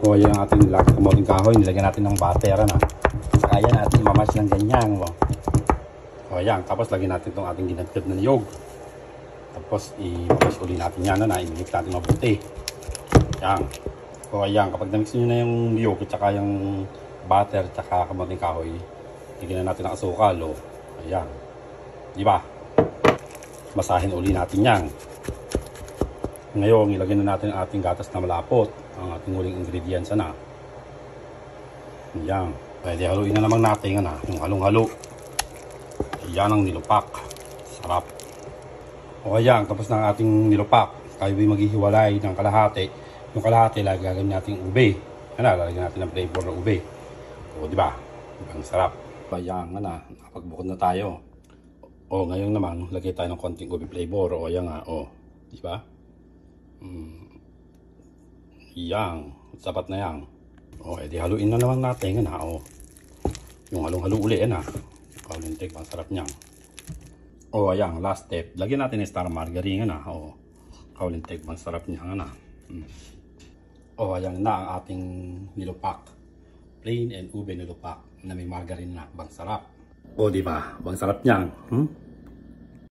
O yan ang ating kamoting kahoy. Nilagyan natin ng butter na. Saka yan natin mamash ng ganyan. O yan. Tapos lagyan natin itong ating ginagkad na niyog. Tapos i-mamash uli natin yan na. I-mix natin mabuti. Yan. O ayan. Kapag na-mix nyo na yung niyog at saka yung butter at saka kamoting kahoy, lagyan na natin ng asukal. O. Ayan. Diba? Masahin uli natin yan. Ngayon, ilagay na natin ang ating gatas na malapot. Ang ating huling ingredients na. Ayan. Pwede haluin na naman natin yung halong-halo. Ayan ang nilupak. Sarap. O ayan, tapos na ang ating nilupak. Tayo ay maghihiwalay ng kalahati. Yung kalahati, lagyan natin ube. Lagyan natin ng flavor ng ube. O, diba? Ang sarap. Ayan, nakapagbukod na tayo. O, ngayon naman, lagay tayo ng konting ube flavor. O, ayan nga. O, diba? Yang, sapat na yang. O, edi haluin na naman natin o. Yung halong-halo uli Kaulintik, ang sarap niyan. O, ayan, last step. Lagyan natin ng star margarine o. Kaulintik, ang sarap niyan O, ayan na ang ating nilupak. Plain and ube nilupak na may margarine na. Bang sarap. O, diba? Bang sarap niyan.